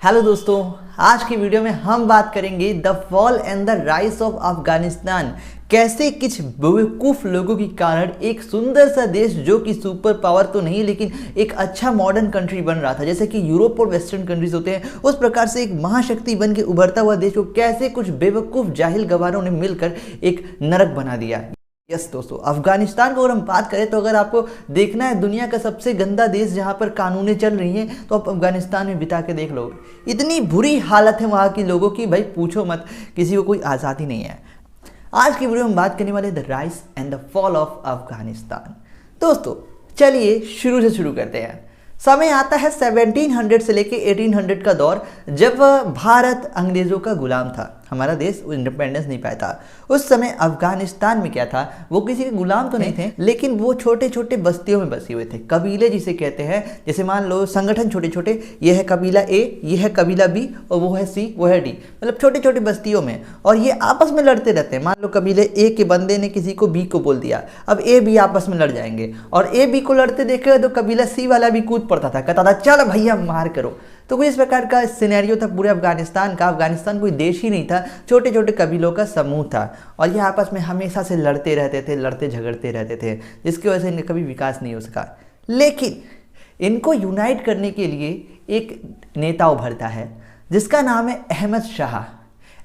Hello दोस्तों, आज की वीडियो में हम बात करेंगे the fall and the rise of Afghanistan. कैसे कुछ बेवकूफ़ लोगों के कारण एक सुंदर सा देश जो कि सुपर पावर तो नहीं लेकिन एक अच्छा मॉडर्न कंट्री बन रहा था, जैसे कि यूरोप और वेस्टर्न कंट्रीज होते हैं, उस प्रकार से एक महाशक्ति बन के उभरता हुआ देश को कैसे कुछ बेवकूफ़ जाहिल गवारों ने मिलकर एक नरक बना दिया। यस दोस्तों, अफगानिस्तान को अगर हम बात करें तो अगर आपको देखना है दुनिया का सबसे गंदा देश जहां पर कानूनें चल रही हैं तो आप अफगानिस्तान में बिता के देख लो। इतनी बुरी हालत है वहां की लोगों की, भाई पूछो मत, किसी को कोई आज़ादी नहीं है। आज की वीडियो में बात करने वाले the rise and the fall of Afghanistan. दोस्तों चलिए शुरू से शुरू करते हैं। समय आता है 1700 से लेके 1800 का दौर, जब भारत अंग्रेज़ों का गुलाम था। हमारा देश इंडिपेंडेंस नहीं पाया था। उस समय अफगानिस्तान में क्या था, वो किसी के गुलाम तो नहीं थे लेकिन वो छोटे छोटे बस्तियों में बसे हुए थे, कबीले जिसे कहते हैं। जैसे मान लो संगठन छोटे छोटे, ये है कबीला ए, ये है कबीला बी और वो है सी, वो है डी, मतलब छोटे छोटे बस्तियों में। और ये आपस में लड़ते रहते हैं। मान लो कबीले ए के बंदे ने किसी को बी को बोल दिया, अब ए बी आपस में लड़ जाएंगे और ए बी को लड़ते देखे तो कबीला सी वाला भी कूद पड़ता था, कहता था चल भैया मार करो। तो कुछ इस प्रकार का सिनेरियो था पूरे अफगानिस्तान का। अफगानिस्तान कोई देश ही नहीं था, छोटे छोटे कबीलों का समूह था और ये आपस में हमेशा से लड़ते रहते थे, लड़ते झगड़ते रहते थे, जिसकी वजह से इनका कभी विकास नहीं हो सका। लेकिन इनको यूनाइट करने के लिए एक नेता उभरता है जिसका नाम है अहमद शाह।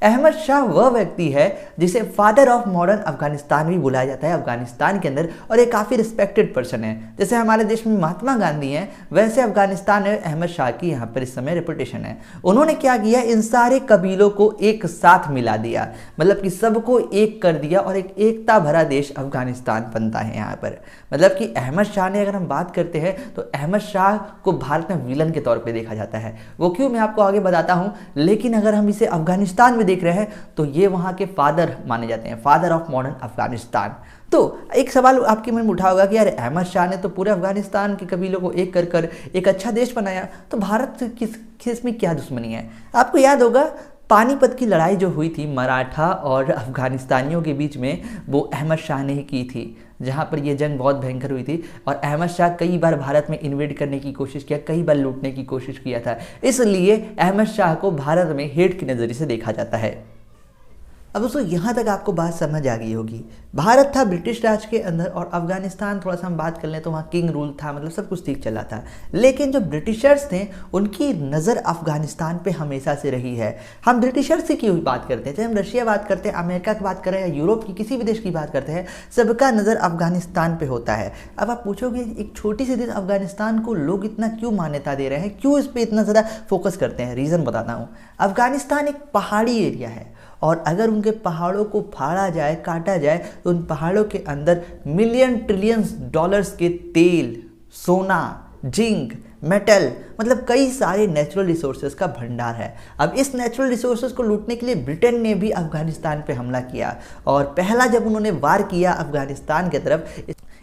अहमद शाह वह व्यक्ति है जिसे फादर ऑफ मॉडर्न अफगानिस्तान भी बुलाया जाता है अफगानिस्तान के अंदर, और एक काफ़ी रिस्पेक्टेड पर्सन है। जैसे हमारे देश में महात्मा गांधी हैं, वैसे अफगानिस्तान में अहमद शाह की यहाँ पर इस समय रेपुटेशन है। उन्होंने क्या किया, इन सारे कबीलों को एक साथ मिला दिया, मतलब कि सबको एक कर दिया और एक एकता भरा देश अफगानिस्तान बनता है यहाँ पर। मतलब कि अहमद शाह ने, अगर हम बात करते हैं तो अहमद शाह को भारत में विलन के तौर पर देखा जाता है। वो क्यों, मैं आपको आगे बताता हूँ। लेकिन अगर हम इसे अफगानिस्तान में देख रहे हैं तो ये वहां के फादर माने जाते हैं, फादर ऑफ मॉडर्न अफगानिस्तान। तो एक सवाल आपके मन में उठा होगा कि यार अहमद शाह ने तो पूरे अफगानिस्तान के कबीलों को एक कर कर एक अच्छा देश बनाया, तो भारत किस इसमें क्या दुश्मनी है। आपको याद होगा पानीपत की लड़ाई जो हुई थी मराठा और अफगानिस्तानियों के बीच में, वो अहमद शाह ने ही की थी, जहाँ पर यह जंग बहुत भयंकर हुई थी। और अहमद शाह कई बार भारत में इन्वेड करने की कोशिश किया, कई बार लूटने की कोशिश किया था, इसलिए अहमद शाह को भारत में हेट की नज़रिए से देखा जाता है। अब दोस्तों यहाँ तक आपको बात समझ आ गई होगी। भारत था ब्रिटिश राज के अंदर और अफगानिस्तान, थोड़ा सा हम बात कर लें तो वहाँ किंग रूल था, मतलब सब कुछ ठीक चला था। लेकिन जो ब्रिटिशर्स थे उनकी नज़र अफगानिस्तान पे हमेशा से रही है। हम ब्रिटिशर्स की क्यों बात करते हैं, चाहे हम रशिया बात करते हैं, अमेरिका की बात करें या यूरोप की किसी भी देश की बात करते हैं, सबका नज़र अफगानिस्तान पर होता है। अब आप पूछोगे एक छोटी सी देश अफगानिस्तान को लोग इतना क्यों मान्यता दे रहे हैं, क्यों इस पर इतना ज़्यादा फोकस करते हैं। रीज़न बताता हूँ। अफगानिस्तान एक पहाड़ी एरिया है और अगर उनके पहाड़ों को फाड़ा जाए, काटा जाए, तो उन पहाड़ों के अंदर मिलियन ट्रिलियंस डॉलर्स के तेल, सोना, जिंक, मेटल, मतलब कई सारे नेचुरल रिसोर्सेज का भंडार है। अब इस नेचुरल रिसोर्सेज को लूटने के लिए ब्रिटेन ने भी अफगानिस्तान पे हमला किया और पहला जब उन्होंने वार किया अफगानिस्तान की तरफ,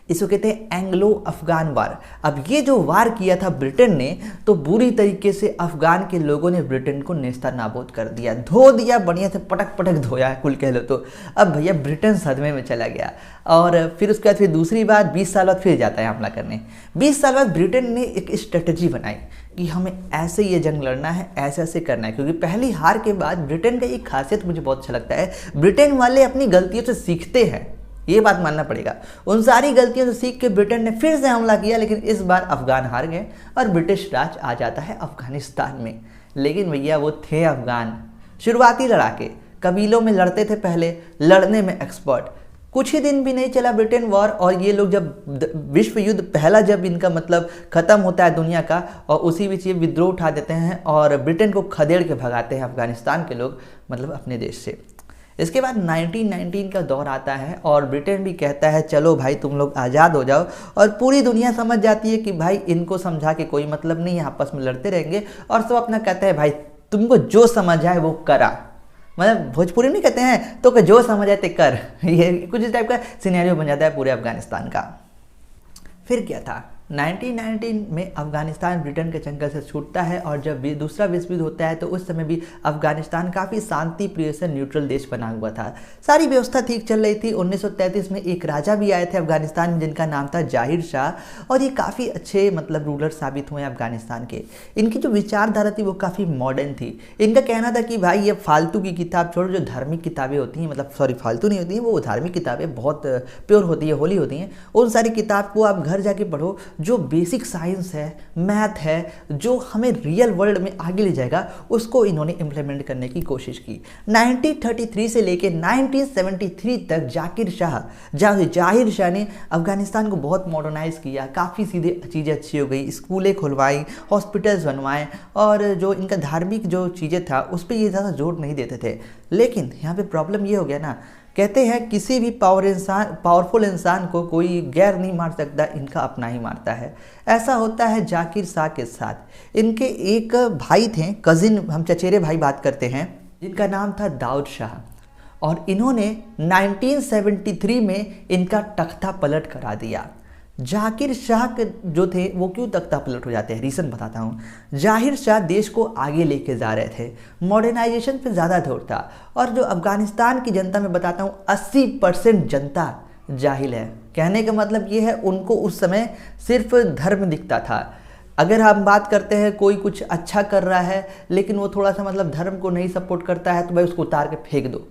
इसको कहते हैं एंग्लो अफगान वार। अब ये जो वार किया था ब्रिटेन ने, तो बुरी तरीके से अफगान के लोगों ने ब्रिटेन को नेस्ता नाबूद कर दिया, धो दिया, बढ़िया से पटक पटक धोया कुल कह लो तो। अब भैया ब्रिटेन सदमे में चला गया और फिर उसके बाद फिर दूसरी बार 20 साल बाद फिर जाता है हमला करने। 20 साल बाद ब्रिटेन ने एक स्ट्रेटजी बनाई कि हमें ऐसे ये जंग लड़ना है, ऐसे ऐसे करना है। क्योंकि पहली हार के बाद ब्रिटेन का एक खासियत मुझे बहुत अच्छा लगता है, ब्रिटेन वाले अपनी गलतियों से सीखते हैं, ये बात मानना पड़ेगा। उन सारी गलतियों से सीख के ब्रिटेन ने फिर से हमला किया, लेकिन इस बार अफगान हार गए और ब्रिटिश राज आ जाता है अफगानिस्तान में। लेकिन भैया वो थे अफगान शुरुआती लड़ाके, कबीलों में लड़ते थे पहले, लड़ने में एक्सपर्ट। कुछ ही दिन भी नहीं चला ब्रिटेन वॉर और ये लोग जब विश्व युद्ध पहला जब इनका मतलब ख़त्म होता है दुनिया का, और उसी बीच ये विद्रोह उठा देते हैं और ब्रिटेन को खदेड़ के भगाते हैं अफगानिस्तान के लोग, मतलब अपने देश से। इसके बाद 1919 का दौर आता है और ब्रिटेन भी कहता है चलो भाई तुम लोग आज़ाद हो जाओ, और पूरी दुनिया समझ जाती है कि भाई इनको समझा के कोई मतलब नहीं है, आपस में लड़ते रहेंगे और सब अपना कहते हैं भाई तुमको जो समझ आए वो करा, मतलब भोजपुरी नहीं कहते हैं तो जो समझ आए ते कर। ये कुछ इस टाइप का सिनेरियो बन जाता है पूरे अफगानिस्तान का। फिर क्या था, 1919 में अफगानिस्तान ब्रिटेन के चंगल से छूटता है और जब दूसरा विश्व युद्ध होता है तो उस समय भी अफगानिस्तान काफ़ी शांति प्रिय से न्यूट्रल देश बना हुआ था। सारी व्यवस्था ठीक चल रही थी। 1933 में एक राजा भी आए थे अफगानिस्तान में जिनका नाम था जाहिर शाह, और ये काफ़ी अच्छे मतलब रूलर साबित हुए अफगानिस्तान के। इनकी जो विचारधारा थी वो काफ़ी मॉडर्न थी। इनका कहना था कि भाई ये फालतू की किताब छोड़ो, जो धार्मिक किताबें होती हैं, मतलब सॉरी फालतू नहीं होती हैं, वो धार्मिक किताबें बहुत प्योर होती है, होली होती हैं, उन सारी किताब को आप घर जाके पढ़ो। जो बेसिक साइंस है, मैथ है, जो हमें रियल वर्ल्ड में आगे ले जाएगा, उसको इन्होंने इम्प्लीमेंट करने की कोशिश की। 1933 से लेके 1973 तक जाहिर शाह ने अफगानिस्तान को बहुत मॉडर्नाइज किया। काफ़ी सीधे चीज़ें अच्छी हो गई, स्कूलें खुलवाई, हॉस्पिटल्स बनवाए, और जो इनका धार्मिक जो चीज़ें था उस पर ये ज़्यादा जोर नहीं देते थे। लेकिन यहाँ पे प्रॉब्लम ये हो गया ना, कहते हैं किसी भी पावरफुल इंसान को कोई गैर नहीं मार सकता, इनका अपना ही मारता है। ऐसा होता है जाकिर शाह के साथ। इनके एक भाई थे, कजिन, हम चचेरे भाई बात करते हैं, जिनका नाम था दाऊद शाह, और इन्होंने 1973 में इनका तख्ता पलट करा दिया। जाकिर शाह जो थे वो क्यों तख्ता पलट हो जाते हैं, रीज़न बताता हूँ। जाहिर शाह देश को आगे लेके जा रहे थे, मॉडर्नाइजेशन पे ज़्यादा जोर था, और जो अफगानिस्तान की जनता मैं बताता हूँ 80% जनता जाहिल है। कहने का मतलब ये है उनको उस समय सिर्फ धर्म दिखता था। अगर हम बात करते हैं कोई कुछ अच्छा कर रहा है लेकिन वो थोड़ा सा मतलब धर्म को नहीं सपोर्ट करता है तो भाई उसको उतार के फेंक दो,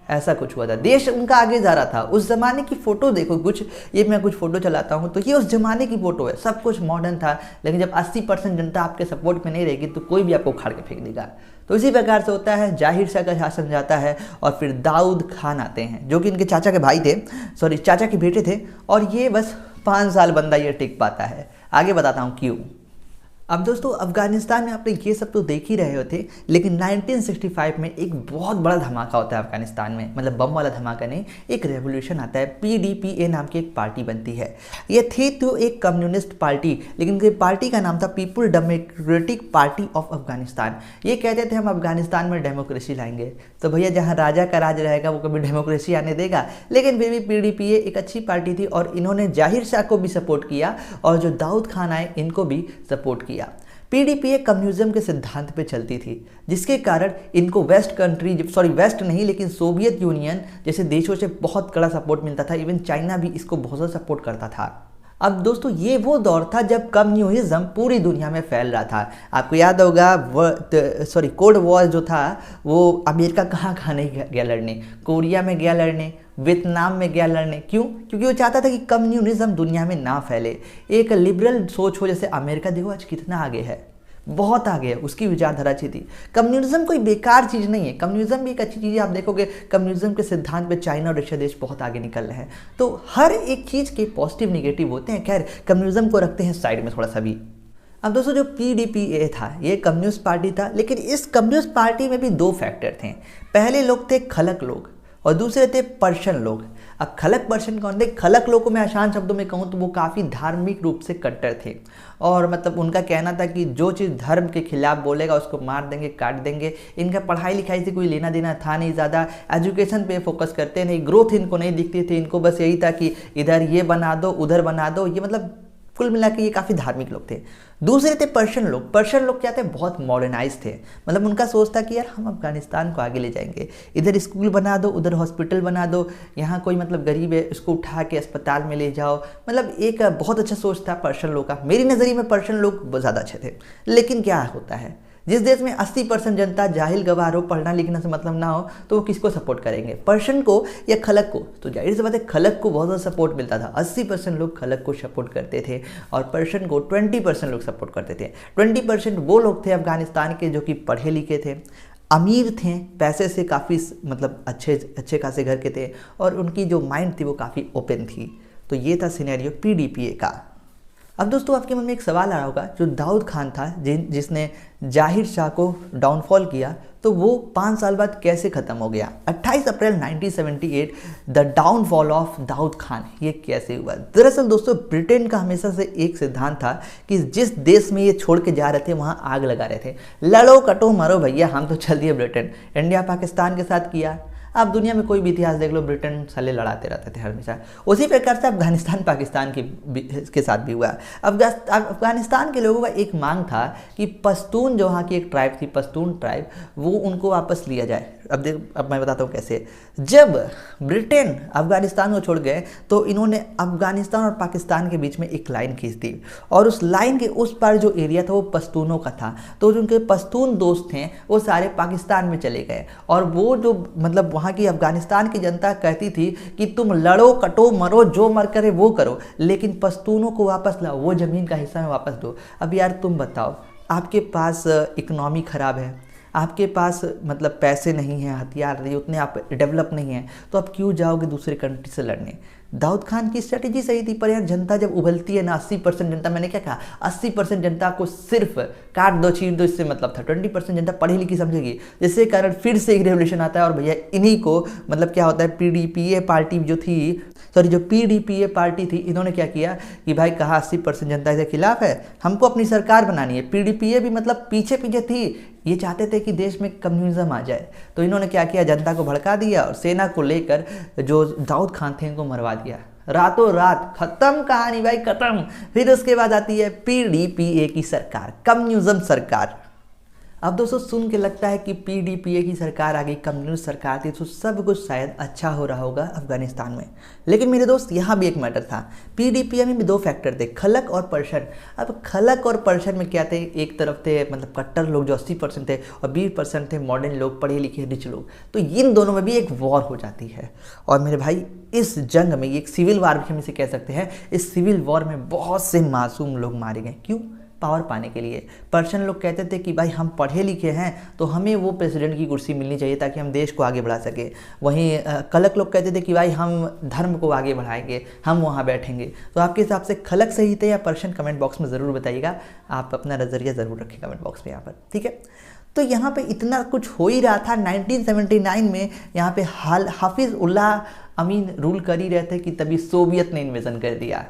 ऐसा कुछ हुआ था। देश उनका आगे जा रहा था। उस ज़माने की फ़ोटो देखो, ये मैं कुछ फ़ोटो चलाता हूँ तो ये उस ज़माने की फ़ोटो है। सब कुछ मॉडर्न था, लेकिन जब 80% जनता आपके सपोर्ट में नहीं रहेगी तो कोई भी आपको उखाड़ के फेंक देगा। तो इसी प्रकार से होता है। जाहिर शाह का शासन जाता है और फिर दाऊद खान आते हैं, जो कि इनके चाचा के भाई थे, सॉरी चाचा के बेटे थे, और ये बस 5 साल बंदा ये टिक पाता है। आगे बताता हूँ क्यों। अब दोस्तों अफगानिस्तान में आपने ये सब तो देख ही रहे होते, लेकिन 1965 में एक बहुत बड़ा धमाका होता है अफगानिस्तान में, मतलब बम वाला धमाका नहीं, एक रेवोल्यूशन आता है। PDPA नाम की एक पार्टी बनती है। ये थी तो एक कम्युनिस्ट पार्टी, लेकिन इनकी पार्टी का नाम था people democratic party of Afghanistan. ये कहते थे हम अफगानिस्तान में डेमोक्रेसी लाएंगे। तो भैया जहाँ राजा का राज रहेगा वो कभी डेमोक्रेसी आने देगा। लेकिन फिर भी PDPA एक अच्छी पार्टी थी और इन्होंने जाहिर शाह को भी सपोर्ट किया और जो दाऊद खान आए इनको भी सपोर्ट किया। PDPA कम्युनिज्म के सिद्धांत पे चलती थी, जिसके कारण इनको वेस्ट नहीं लेकिन सोवियत यूनियन जैसे देशों से बहुत कड़ा सपोर्ट मिलता था। इवन चाइना भी इसको बहुत ज़्यादा सपोर्ट करता था। अब दोस्तों ये वो दौर था जब कम्युनिज्म पूरी दुनिया में फैल रहा था। आपको याद होगा कोल्ड वॉर जो था वो अमेरिका कहाँ नहीं गया लड़ने, कोरिया में गया लड़ने, वियतनाम में गया लड़ने। क्यों? क्योंकि वो चाहता था कि कम्युनिज्म दुनिया में ना फैले। एक लिबरल सोच हो, जैसे अमेरिका देखो आज कितना आगे है, बहुत आगे है, उसकी विचारधारा अच्छी थी। कम्युनिज्म कोई बेकार चीज़ नहीं है, कम्युनिज्म भी एक अच्छी चीज़ है। आप देखोगे कम्युनिज्म के सिद्धांत पे चाइना और रशिया देश बहुत आगे निकल रहे हैं। तो हर एक चीज़ के पॉजिटिव निगेटिव होते हैं। खैर कम्युनिज्म को रखते हैं साइड में थोड़ा सा भी। अब दोस्तों जो PDPA था ये कम्युनिस्ट पार्टी था, लेकिन इस कम्युनिस्ट पार्टी में भी 2 फैक्टर थे। पहले लोग थे खलक लोग और दूसरे थे पर्शियन लोग। अब खलक पर्शियन कौन थे? खलक लोग को मैं आसान शब्दों में कहूँ तो वो काफ़ी धार्मिक रूप से कट्टर थे, और मतलब उनका कहना था कि जो चीज़ धर्म के खिलाफ बोलेगा उसको मार देंगे, काट देंगे। इनका पढ़ाई लिखाई से कोई लेना देना था नहीं, ज़्यादा एजुकेशन पे फोकस करते नहीं, ग्रोथ इनको नहीं दिखती थी। इनको बस यही था कि इधर ये बना दो, उधर बना दो। ये मतलब कुल मिला के ये काफ़ी धार्मिक लोग थे। दूसरे थे पर्शियन लोग। पर्शियन लोग क्या थे? बहुत मॉडर्नाइज थे। मतलब उनका सोच था कि यार हम अफगानिस्तान को आगे ले जाएंगे, इधर स्कूल बना दो, उधर हॉस्पिटल बना दो, यहाँ कोई मतलब गरीब है उसको उठा के अस्पताल में ले जाओ। मतलब एक बहुत अच्छा सोच था पर्शियन लोग का। मेरी नज़रिए में पर्शियन लोग बहुत ज़्यादा अच्छे थे। लेकिन क्या होता है, जिस देश में 80% जनता जाहिल गवार हो, पढ़ना लिखना से मतलब ना हो, तो वो किसको सपोर्ट करेंगे? पर्शियन को या खलक को? तो जाहिर सी बात है खलक को बहुत ज़्यादा सपोर्ट मिलता था। 80% लोग खलक को सपोर्ट करते थे और पर्शियन को 20% लोग सपोर्ट करते थे। 20% वो लोग थे अफगानिस्तान के जो कि पढ़े लिखे थे, अमीर थे, पैसे से काफ़ी मतलब अच्छे खासे घर के थे, और उनकी जो माइंड थी वो काफ़ी ओपन थी। तो ये था सिनेरियो PDPA का। अब दोस्तों आपके मन में एक सवाल आ रहा होगा, जो दाऊद खान था जिसने जाहिर शाह को डाउनफॉल किया, तो वो 5 साल बाद कैसे ख़त्म हो गया? 28 April 1978 the downfall of Dawood Khan, ये कैसे हुआ? दरअसल दोस्तों ब्रिटेन का हमेशा से एक सिद्धांत था कि जिस देश में ये छोड़ के जा रहे थे वहाँ आग लगा रहे थे। लड़ो कटो मरो भैया, हम तो चल दिए ब्रिटेन। इंडिया पाकिस्तान के साथ किया। आप दुनिया में कोई भी इतिहास देख लो, ब्रिटेन साले लड़ाते रहते थे हमेशा। उसी प्रकार से अफगानिस्तान पाकिस्तान के साथ भी हुआ। अफगानिस्तान के लोगों का एक मांग था कि पश्तून जो वहाँ की एक ट्राइब थी, पश्तून ट्राइब, वो उनको वापस लिया जाए। अब मैं बताता हूँ कैसे। जब ब्रिटेन अफगानिस्तान को छोड़ गए तो इन्होंने अफगानिस्तान और पाकिस्तान के बीच में एक लाइन खींच दी, और उस लाइन के उस पार जो एरिया था वो पश्तूनों का था। तो जो उनके पश्तून दोस्त थे वो सारे पाकिस्तान में चले गए, और वो जो मतलब वहाँ की अफगानिस्तान की जनता कहती थी कि तुम लड़ो, कटो, मरो, जो मर करे वो करो, लेकिन पश्तूनों को वापस लाओ, वो ज़मीन का हिस्सा में वापस दो। अब यार तुम बताओ, आपके पास इकोनॉमी ख़राब है, आपके पास मतलब पैसे नहीं हैं, हथियार नहीं, उतने आप डेवलप नहीं हैं, तो आप क्यों जाओगे दूसरे कंट्री से लड़ने। दाऊद खान की स्ट्रेटेजी सही थी, पर यार जनता जब उबलती है ना, 80% जनता, मैंने क्या कहा, 80% जनता को सिर्फ काट दो, छीन दो, इससे मतलब था। 20% जनता पढ़ी लिखी समझेगी, जिसके कारण फिर से एक रेवोल्यूशन आता है। और भैया इन्हीं को मतलब क्या होता है, पीडीपीए पार्टी जो थी, जो पीडीपीए पार्टी थी, इन्होंने क्या किया कि भाई कहा 80% जनता इसके खिलाफ है, हमको अपनी सरकार बनानी है। पीडीपीए भी मतलब पीछे पीछे थी, ये चाहते थे कि देश में कम्युनिज्म आ जाए, तो इन्होंने क्या किया, जनता को भड़का दिया और सेना को लेकर जो दाऊद खान थे इनको मरवा दिया। रातों रात खत्म कहानी भाई, खत्म। फिर उसके बाद आती है पीडीपीए की सरकार, कम्युनिज्म सरकार। अब दोस्तों सुन के लगता है कि पीडीपीए की सरकार आ गई, कम्युनिस्ट सरकार थी, तो सब कुछ शायद अच्छा हो रहा होगा अफगानिस्तान में। लेकिन मेरे दोस्त यहाँ भी एक मैटर था। पीडीपीए में भी दो फैक्टर थे, खलक और पर्शन। अब खलक और पर्शन में क्या थे, एक तरफ थे मतलब कट्टर लोग जो 80% थे, और 20% थे मॉडर्न लोग, पढ़े लिखे रिच लोग। तो इन दोनों में भी एक वॉर हो जाती है। और मेरे भाई इस जंग में, ये एक सिविल वॉर भी हम इसे कह सकते हैं, इस सिविल वॉर में बहुत से मासूम लोग मारे गए। क्यों? पावर पाने के लिए। पर्शियन लोग कहते थे कि भाई हम पढ़े लिखे हैं तो हमें वो प्रेसिडेंट की कुर्सी मिलनी चाहिए ताकि हम देश को आगे बढ़ा सके। वहीं खलक लोग कहते थे कि भाई हम धर्म को आगे बढ़ाएंगे, हम वहाँ बैठेंगे। तो आपके हिसाब से खलक सही थे या पर्शियन? कमेंट बॉक्स में ज़रूर बताइएगा, आप अपना नज़रिया ज़रूर रखें कमेंट बॉक्स में यहाँ पर, ठीक है। तो यहाँ पे इतना कुछ हो ही रहा था। 1979 में यहाँ पे हाफिज उल्लाह अमीन रूल कर ही रहे थे कि तभी सोवियत ने इन्वेजन कर दिया।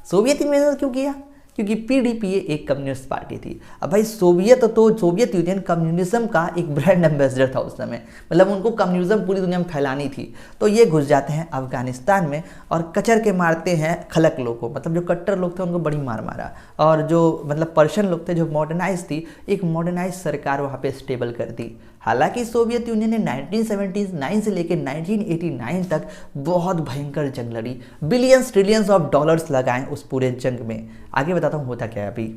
सोवियत इन्वेजन क्यों किया? क्योंकि पीडीपीए एक कम्युनिस्ट पार्टी थी। अब भाई सोवियत यूनियन कम्युनिज्म का एक ब्रांड एम्बेसडर था उस समय, मतलब उनको कम्युनिज्म पूरी दुनिया में फैलानी थी। तो ये घुस जाते हैं अफगानिस्तान में और कचर के मारते हैं खलक लोग को, मतलब जो कट्टर लोग थे उनको बड़ी मार मारा। और जो मतलब पर्शियन लोग थे जो मॉडर्नाइज थी, एक मॉडर्नाइज सरकार वहाँ पे स्टेबल कर दी। हालांकि सोवियत यूनियन ने 1979 से लेकर 1989 तक बहुत भयंकर जंग लड़ी, बिलियंस ट्रिलियंस ऑफ डॉलर्स लगाए उस पूरे जंग में। आगे बताता हूँ होता क्या है अभी।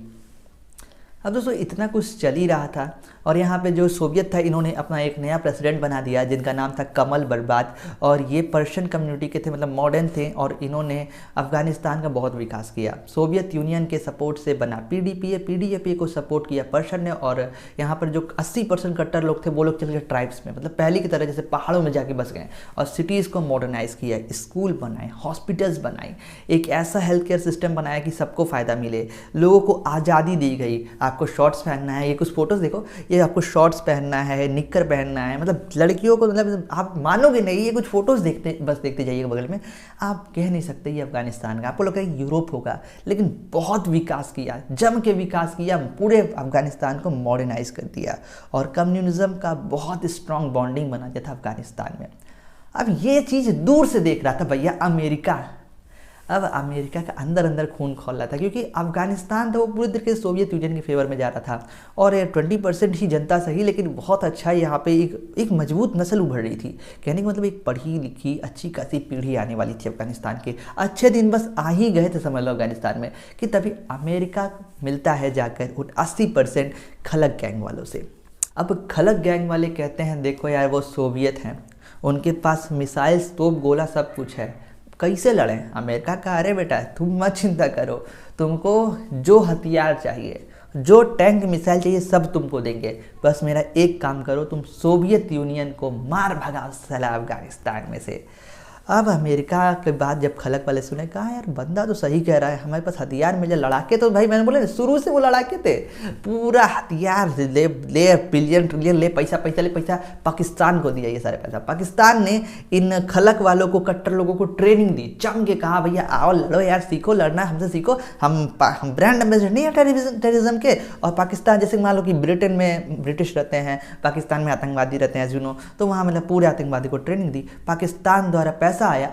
अब दोस्तों इतना कुछ चल ही रहा था और यहाँ पे जो सोवियत था इन्होंने अपना एक नया प्रेसिडेंट बना दिया जिनका नाम था कमल बर्बाद, और ये पर्शियन कम्युनिटी के थे, मतलब मॉडर्न थे, और इन्होंने अफगानिस्तान का बहुत विकास किया। सोवियत यूनियन के सपोर्ट से बना पीडीपीए को सपोर्ट किया पर्शियन ने। और यहाँ पर जो 80% कट्टर लोग थे वो लोग चले गए ट्राइब्स में, मतलब पहले की तरह जैसे पहाड़ों में जाके बस गए, और सिटीज़ को मॉडर्नाइज किया, स्कूल बनाए, हॉस्पिटल्स बनाए, एक ऐसा हेल्थ केयर सिस्टम बनाया कि सबको फ़ायदा मिले, लोगों को आज़ादी दी गई। आपको शॉर्ट्स पहनना है, ये कुछ फोटोज़ देखो, ये आपको शॉर्ट्स पहनना है, निक्कर पहनना है, मतलब लड़कियों को, मतलब आप मानोगे नहीं, ये कुछ फोटोज़ देखते जाइएगा बगल में, आप कह नहीं सकते ये अफगानिस्तान का, आपको लगता है यूरोप होगा। लेकिन बहुत विकास किया, जम के विकास किया, पूरे अफगानिस्तान को मॉडर्नाइज कर दिया और कम्युनिज्म का बहुत स्ट्रॉन्ग बॉन्डिंग बना दिया था अफगानिस्तान में। अब ये चीज़ दूर से देख रहा था भैया अमेरिका। अब अमेरिका का अंदर अंदर खून खौल रहा था, क्योंकि अफगानिस्तान था वो पूरी तरीके से सोवियत यूनियन के फेवर में जा रहा था, और 20% ही जनता सही लेकिन बहुत अच्छा यहाँ पे एक मजबूत नस्ल उभर रही थी। कहने का मतलब एक पढ़ी लिखी अच्छी खासी पीढ़ी आने वाली थी अफगानिस्तान के। अच्छे दिन बस आ ही गए थे समझ लो अफगानिस्तान में, कि तभी अमेरिका मिलता है जाकर उन 80% खलक गैंग वालों से। अब खलक गैंग वाले कहते हैं देखो यार वो सोवियत हैं, उनके पास मिसाइल्स, तोप, गोला सब कुछ है, कैसे लड़ें? अमेरिका का अरे बेटा तुम मत चिंता करो, तुमको जो हथियार चाहिए, जो टैंक मिसाइल चाहिए सब तुमको देंगे, बस मेरा एक काम करो, तुम सोवियत यूनियन को मार भगाओ साला अफगानिस्तान में से। अब अमेरिका के बाद जब खलक वाले सुने, कहा यार बंदा तो सही कह रहा है, हमारे पास हथियार मिले, लड़ाके तो भाई मैंने बोले शुरू से वो लड़ाके थे, पूरा हथियार ले ले, बिलियन ट्रिलियन ले, पैसा पैसा ले, पैसा पाकिस्तान को दिया ये सारे पैसा। पाकिस्तान ने इन खलक वालों को, कट्टर लोगों को ट्रेनिंग दी, जम के कहा भैया आओ लड़ो यार, सीखो लड़ना, हमसे सीखो, हम ब्रांड एम्बेसडर नहीं है टेररिज्म के। और पाकिस्तान जैसे मान लो कि ब्रिटेन में ब्रिटिश रहते हैं, पाकिस्तान में आतंकवादी रहते हैं जुनो, तो वहाँ मतलब पूरे आतंकवादी को ट्रेनिंग दी। पाकिस्तान द्वारा पैसा आया,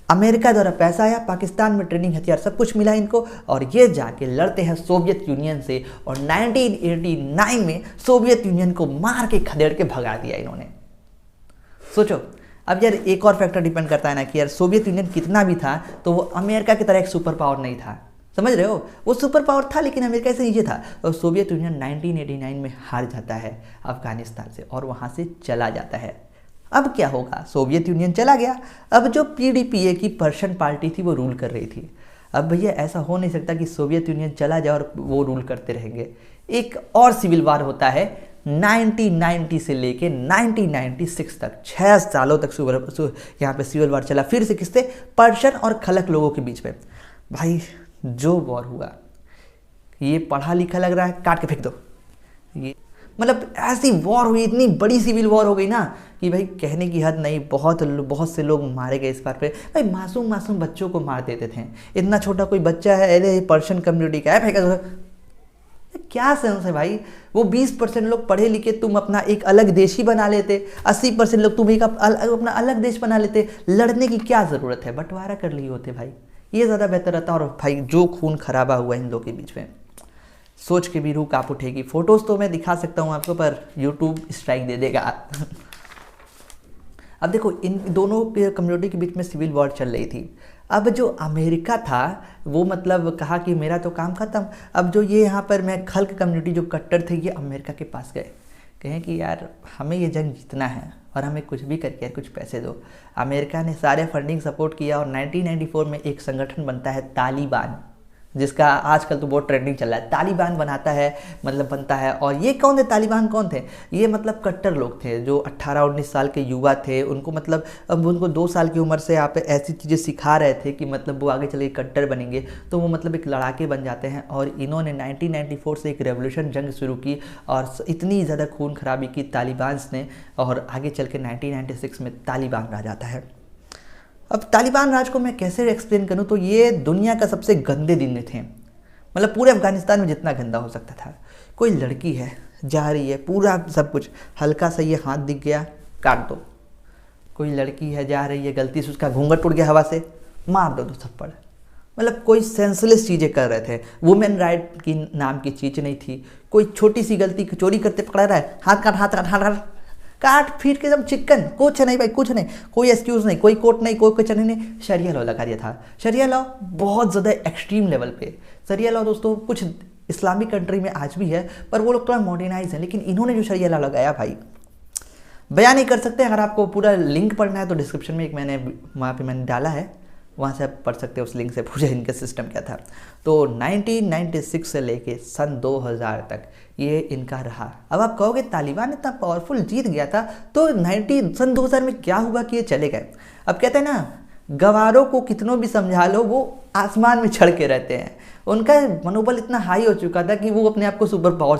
अमेरिका द्वारा पैसा आया, पाकिस्तान में ट्रेनिंग, हथियार सब कुछ मिला इनको, और ये जाके लड़ते हैं सोवियत यूनियन से, और 1989 में सोवियत यूनियन को मार के खदेड़ के भगा दिया इन्होंने। सोचो अब यार, एक और फैक्टर डिपेंड करता है ना कि यार सोवियत यूनियन कितना भी था तो वो अमेरिका की तरह एक सुपर पावर नहीं था, समझ रहे हो, वो सुपर पावर था लेकिन अमेरिका से नीचे था। और सोवियत यूनियन 1989 में हार जाता है अफगानिस्तान से और वहाँ से चला जाता है। अब क्या होगा, सोवियत यूनियन चला गया, अब जो पीडीपीए की पर्शियन पार्टी थी वो रूल कर रही थी। अब भैया ऐसा हो नहीं सकता कि सोवियत यूनियन चला जाए और वो रूल करते रहेंगे। एक और सिविल वार होता है 1990 से लेके 1996 तक, 6 सालों तक यहाँ पे सिविल वार चला, फिर से किससे, पर्शियन और खलक लोगों के बीच में। भाई जो वॉर हुआ, ये पढ़ा लिखा लग रहा है, काट के फेंक दो, ये मतलब ऐसी वॉर हुई, इतनी बड़ी सिविल वॉर हो गई ना कि भाई कहने की हद नहीं, बहुत से लोग मारे गए इस बार पे। भाई मासूम मासूम बच्चों को मार देते थे, इतना छोटा कोई बच्चा है, अरे पर्शियन कम्युनिटी का है, फेंका, क्या सेंस है भाई। वो 20% लोग पढ़े लिखे, तुम अपना एक अलग देश ही बना लेते, 80% लोग तुम एक अपना अलग देश बना लेते, लड़ने की क्या ज़रूरत है, बंटवारा कर लिए होते भाई, ये ज़्यादा बेहतर रहता। और भाई जो खून खराबा हुआ इन लोगों के बीच में, सोच के भी रूह कांप उठेगी। फोटोज़ तो मैं दिखा सकता हूँ आपको, पर यूट्यूब स्ट्राइक दे देगा। अब देखो, इन दोनों कम्युनिटी के बीच में सिविल वॉर चल रही थी। अब जो अमेरिका था वो मतलब कहा कि मेरा तो काम ख़त्म। अब जो ये यहाँ पर मैं खल्क कम्युनिटी जो कट्टर थे, ये अमेरिका के पास गए, कहें कि यार हमें ये जंग जीतना है और हमें कुछ भी करके यार कुछ पैसे दो। अमेरिका ने सारे फंडिंग सपोर्ट किया और 1994 में एक संगठन बनता है तालिबान, जिसका आजकल तो बहुत ट्रेंडिंग चल रहा है। तालिबान बनाता है, मतलब बनता है। और ये कौन थे, तालिबान कौन थे, ये मतलब कट्टर लोग थे जो 18-19 साल के युवा थे। उनको मतलब अब उनको 2 साल की उम्र से आप ऐसी चीज़ें सिखा रहे थे कि मतलब वो आगे चले कट्टर बनेंगे, तो वो मतलब एक लड़ाके बन जाते हैं। और इन्होंने 1994 से एक रेवोल्यूशन जंग शुरू की और इतनी ज़्यादा खून खराबी की तालिबान ने, और आगे चल के 1996 में तालिबान राज आता है। अब तालिबान राज को मैं कैसे एक्सप्लेन करूं, तो ये दुनिया का सबसे गंदे दिन थे, मतलब पूरे अफगानिस्तान में जितना गंदा हो सकता था। कोई लड़की है जा रही है, पूरा सब कुछ, हल्का सा ये हाथ दिख गया काट दो। कोई लड़की है जा रही है, गलती से उसका घूंघट उड़ गया हवा से, मार दो थप्पड़। मतलब कोई सेंसलेस चीज़ें कर रहे थे। वुमेन राइट की नाम की चीज़ नहीं थी। कोई छोटी सी गलती, चोरी करते पकड़ा रहा है, हाथ काट, हाथ काट, हाथ काट, काट फीट के एकदम चिकन, कुछ नहीं भाई, कुछ नहीं, कोई एक्सक्यूज़ नहीं, कोई कोर्ट नहीं, कोई कुछ नहीं। शरिया लॉ लगा दिया था। शरिया लॉ बहुत ज़्यादा एक्सट्रीम लेवल पे। शरिया लॉ दोस्तों कुछ इस्लामिक कंट्री में आज भी है, पर वो लोग थोड़ा मॉडर्नाइज है, लेकिन इन्होंने जो शरिया लॉ लगाया भाई, बयान नहीं कर सकते। अगर आपको पूरा लिंक पढ़ना है तो डिस्क्रिप्शन में एक वहाँ पे मैंने डाला है, वहाँ से आप पढ़ सकते हो उस लिंक से पूरा इनका सिस्टम क्या था। तो 1996 से लेके सन 2000 तक ये इनका रहा। अब आप कहोगे तालिबान इतना पावरफुल जीत गया था, तो सन 2000 में क्या हुआ कि ये चले गए। अब कहते हैं ना, गवारों को कितनों भी समझा लो, वो आसमान में चढ़ के रहते हैं। उनका मनोबल इतना हाई हो चुका था कि वो अपने आप को सुपर पावर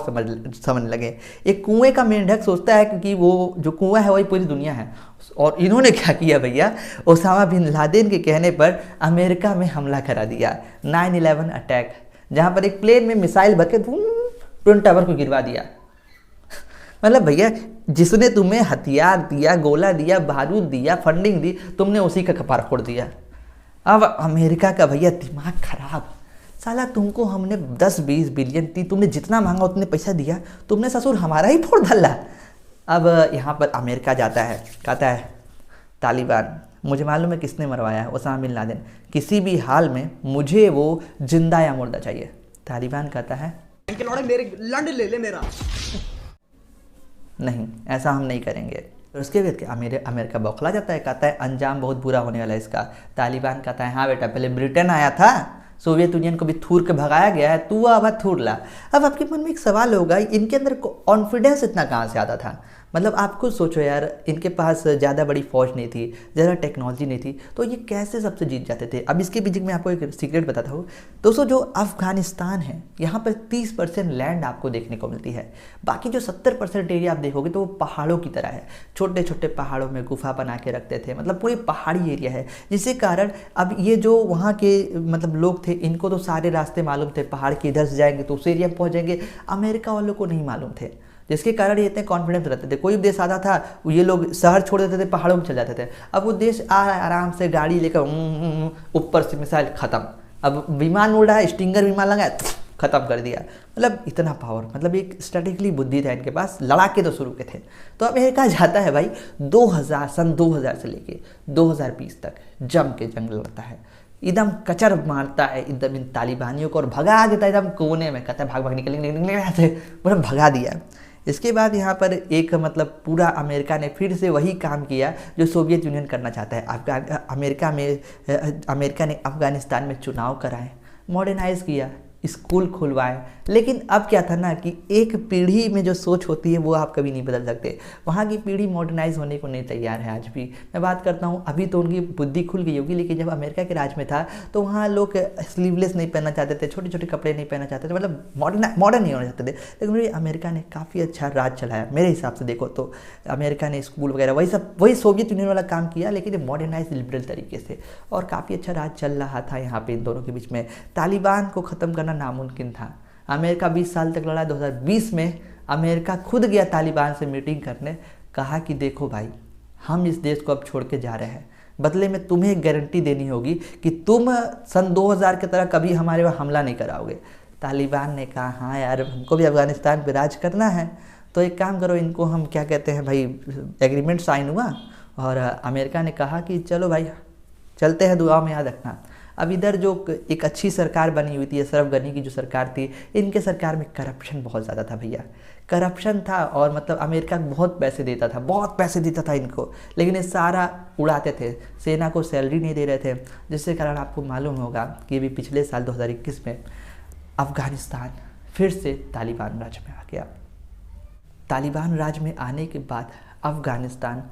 समझने लगे। एक कुएं का मेंढक सोचता है कि वो जो कुआं है वही पूरी दुनिया है। और इन्होंने क्या किया भैया, ओसामा बिन लादेन के कहने पर अमेरिका में हमला करा दिया, 9/11 अटैक, जहाँ पर एक प्लेन में मिसाइल भर के ट्विन टावर को गिरवा दिया। मतलब भैया जिसने तुम्हें हथियार दिया, गोला दिया, बारूद दिया, फंडिंग दी, तुमने उसी का कपार फोड़ दिया। अब अमेरिका का भैया दिमाग खराब, साला तुमको हमने 10-20 बिलियन दी, तुमने जितना मांगा उतने पैसा दिया, तुमने ससुर हमारा ही फोड़ डाला। अब यहाँ पर अमेरिका जाता है, कहता है तालिबान, मुझे मालूम है किसने मरवाया है, ओसामा बिन लादेन, किसी भी हाल में मुझे वो जिंदा या मुर्दा चाहिए। तालिबान कहता है मेरे लंड ले ले मेरा, नहीं ऐसा हम नहीं करेंगे। और उसके बाद अमेरिका बौखला जाता है, कहता है अंजाम बहुत बुरा होने वाला है इसका। तालिबान कहता है हाँ बेटा, पहले ब्रिटेन आया था, सोवियत यूनियन को भी थूर के भगाया गया है, तू अब थूर ला। अब आपके मन में एक सवाल होगा, इनके अंदर कॉन्फिडेंस इतना कहाँ से आता था। मतलब आप खुद सोचो यार, इनके पास ज़्यादा बड़ी फौज नहीं थी, ज़्यादा टेक्नोलॉजी नहीं थी, तो ये कैसे सबसे जीत जाते थे। अब इसके पीछे मैं आपको एक सीक्रेट बताता हूँ दोस्तों। जो अफगानिस्तान है यहाँ पर 30% लैंड आपको देखने को मिलती है, बाकी जो 70% एरिया आप देखोगे तो वो पहाड़ों की तरह है। छोटे छोटे पहाड़ों में गुफा बना के रखते थे, मतलब पूरी पहाड़ी एरिया है, जिसके कारण अब ये जो वहाँ के मतलब लोग थे इनको तो सारे रास्ते मालूम थे, पहाड़ के इधर से जाएंगे तो उस एरिया में पहुँच जाएंगे। अमेरिका वालों को नहीं मालूम थे, जिसके कारण ये इतने कॉन्फिडेंस रहते थे। कोई भी देश आता था ये लोग शहर छोड़ देते थे, पहाड़ों में चल जाते थे। अब वो देश आ रहा है आराम से गाड़ी लेकर, ऊपर से मिसाइल खत्म, अब विमान उड़ रहा है, स्टिंगर विमान लगा खत्म कर दिया। मतलब इतना पावर, मतलब एक स्ट्रेटेजिकली बुद्धि था इनके पास, लड़ाके तो शुरू के थे। तो अमेरिका जाता है भाई 2000 से लेके 2020 तक जम के जंग लड़ता है, एकदम कचर मारता है एकदम इन तालिबानियों को और भगा देता है एकदम कोने में, कहता है भाग भाग निकलेंगे, मतलब भगा दिया। इसके बाद यहाँ पर एक मतलब पूरा अमेरिका ने फिर से वही काम किया जो सोवियत यूनियन करना चाहता है। अमेरिका ने अफगानिस्तान में चुनाव कराए, मॉडर्नाइज किया, स्कूल खुलवाए। लेकिन अब क्या था ना कि एक पीढ़ी में जो सोच होती है वो आप कभी नहीं बदल सकते। वहाँ की पीढ़ी मॉडर्नाइज होने को नहीं तैयार है आज भी। मैं बात करता हूँ, अभी तो उनकी बुद्धि खुल गई होगी, लेकिन जब अमेरिका के राज में था तो वहाँ लोग स्लीवलेस नहीं पहनना चाहते थे, छोटे छोटे कपड़े नहीं पहनना चाहते थे, मतलब मॉडर्न नहीं होना चाहते थे। लेकिन अमेरिका ने काफ़ी अच्छा राज चलाया मेरे हिसाब से देखो तो। अमेरिका ने स्कूल वगैरह वही सोवियत यूनियन वाला काम किया, लेकिन मॉडर्नाइज लिबरल तरीके से, और काफ़ी अच्छा राज चल रहा था यहाँ पे इन दोनों के बीच में। तालिबान को ख़त्म करना नामुमकिन था। अमेरिका 20 साल तक लड़ा। 2020 में अमेरिका खुद गया तालिबान से मीटिंग करने, कहा कि देखो भाई हम इस देश को अब छोड़ के जा रहे हैं, बदले में तुम्हें एक गारंटी देनी होगी कि तुम सन 2000 की तरह कभी हमारे वहाँ हमला नहीं कराओगे। तालिबान ने कहा हाँ यार हमको भी अफगानिस्तान पे राज करना है, तो एक काम करो, इनको हम क्या कहते हैं भाई, एग्रीमेंट साइन हुआ और अमेरिका ने कहा कि चलो भाई चलते हैं, दुआ में याद रखना। अब इधर जो एक अच्छी सरकार बनी हुई थी, अशरफ गनी की जो सरकार थी, इनके सरकार में करप्शन बहुत ज़्यादा था भैया, करप्शन था। और मतलब अमेरिका बहुत पैसे देता था, बहुत पैसे देता था इनको, लेकिन ये सारा उड़ाते थे, सेना को सैलरी नहीं दे रहे थे, जिसके कारण आपको मालूम होगा कि अभी पिछले साल 2021 में अफ़गानिस्तान फिर से तालिबान राज में आ गया। तालिबान राज में आने के बाद अफ़गानिस्तान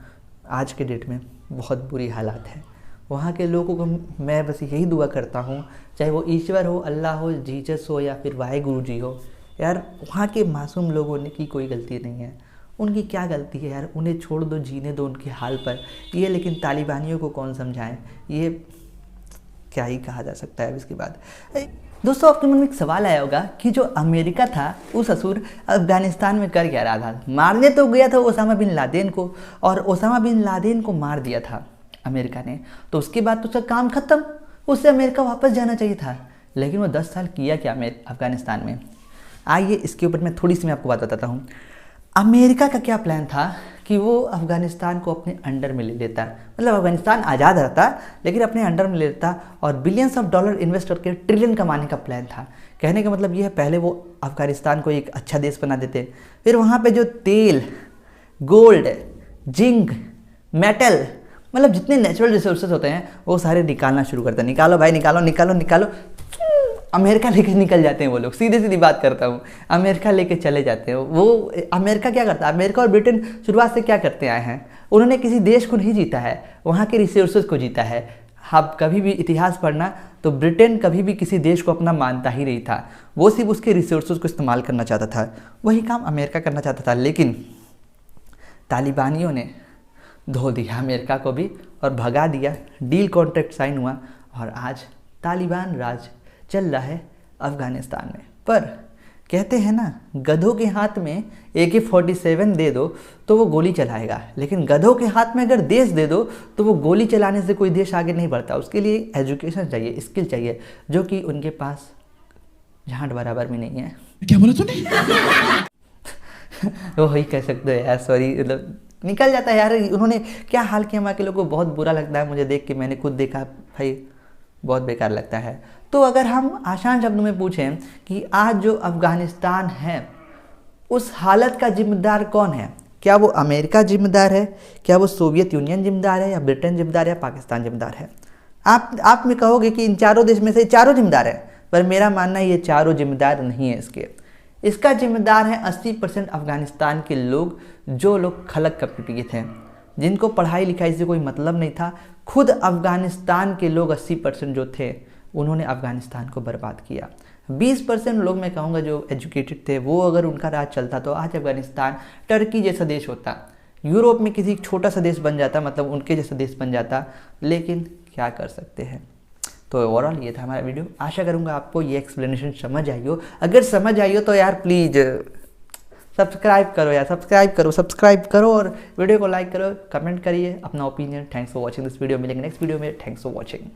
आज के डेट में बहुत बुरी हालात है। वहाँ के लोगों को मैं बस यही दुआ करता हूँ, चाहे वो ईश्वर हो, अल्लाह हो, जीसस हो या फिर वाहेगुरु जी हो, यार वहाँ के मासूम लोगों ने की कोई गलती नहीं है। उनकी क्या गलती है यार, उन्हें छोड़ दो, जीने दो उनके हाल पर। ये लेकिन तालिबानियों को कौन समझाएं, ये क्या ही कहा जा सकता है। इसके बाद दोस्तों आपके मन में एक सवाल आया होगा कि जो अमेरिका था उस असुर अफगानिस्तान में कर क्या रहा था। मारने तो गया था ओसामा बिन लादेन को, और ओसामा बिन लादेन को मार दिया था अमेरिका ने, तो उसके बाद तो उसका काम खत्म, उससे अमेरिका वापस जाना चाहिए था। लेकिन वो 10 साल किया क्या अफगानिस्तान में, आइए इसके ऊपर मैं थोड़ी सी मैं आपको बात बताता हूँ। अमेरिका का क्या प्लान था कि वो अफगानिस्तान को अपने अंडर में ले लेता, मतलब अफगानिस्तान आज़ाद रहता लेकिन अपने अंडर में ले लेता, और बिलियंस ऑफ डॉलर इन्वेस्ट करके ट्रिलियन कमाने का प्लान था। कहने का मतलब ये है, पहले वो अफगानिस्तान को एक अच्छा देश बना देते, फिर वहाँ पे जो तेल, गोल्ड, जिंक, मेटल, मतलब जितने नेचुरल रिसोर्सेज होते हैं वो सारे निकालना शुरू करते हैं। निकालो भाई निकालो निकालो निकालो, अमेरिका लेके निकल जाते हैं वो लोग। सीधे सीधी बात करता हूँ, अमेरिका लेके चले जाते हैं वो। अमेरिका क्या करता है, अमेरिका और ब्रिटेन शुरुआत से क्या करते आए हैं, उन्होंने किसी देश को नहीं जीता है, वहाँ के रिसोर्सेज को जीता है। आप कभी भी इतिहास पढ़ना तो ब्रिटेन कभी भी किसी देश को अपना मानता ही नहीं था, वो सिर्फ उसके रिसोर्सेज को इस्तेमाल करना चाहता था। वही काम अमेरिका करना चाहता था, लेकिन तालिबानियों ने धो दिया अमेरिका को भी और भगा दिया। डील कॉन्ट्रैक्ट साइन हुआ और आज तालिबान राज चल रहा है अफगानिस्तान में। पर कहते हैं ना, गधों के हाथ में AK-47 दे दो तो वो गोली चलाएगा, लेकिन गधों के हाथ में अगर देश दे दो तो वो गोली चलाने से कोई देश आगे नहीं बढ़ता। उसके लिए एजुकेशन चाहिए, स्किल चाहिए, जो कि उनके पास झांट बराबर भी नहीं है। क्या बोला तूने? वो वही कह सकते हो यार, सॉरी, मतलब निकल जाता है यार। उन्होंने क्या हाल किया, वहाँ के लोगों को बहुत बुरा लगता है मुझे देख के, मैंने खुद देखा भाई, बहुत बेकार लगता है। तो अगर हम आसान शब्दों में पूछें कि आज जो अफगानिस्तान है उस हालत का जिम्मेदार कौन है, क्या वो अमेरिका जिम्मेदार है, क्या वो सोवियत यूनियन जिम्मेदार है, या ब्रिटेन जिम्मेदार है, या पाकिस्तान जिम्मेदार है? आप में कहोगे कि इन चारों देश में से चारों जिम्मेदार हैं, पर मेरा मानना है ये चारों जिम्मेदार नहीं है इसके। इसका जिम्मेदार है 80% अफगानिस्तान के लोग, जो लोग खलक के पीड़ित हैं, जिनको पढ़ाई लिखाई से कोई मतलब नहीं था। खुद अफगानिस्तान के लोग 80% जो थे, उन्होंने अफगानिस्तान को बर्बाद किया। 20% लोग मैं कहूँगा जो एजुकेटेड थे, वो अगर उनका राज चलता तो आज अफगानिस्तान टर्की जैसा देश होता, यूरोप में किसी छोटा सा देश बन जाता, मतलब उनके जैसा देश बन जाता। लेकिन क्या कर सकते हैं। तो ओवरऑल ये था हमारा वीडियो। आशा करूँगा आपको ये एक्सप्लेनेशन समझ आई हो। अगर समझ आई हो तो यार प्लीज़ सब्सक्राइब करो यार, सब्सक्राइब करो और वीडियो को लाइक करो, कमेंट करिए अपना opinion. Thanks for watching this video. मिलेंगे नेक्स्ट वीडियो में। Thanks for watching.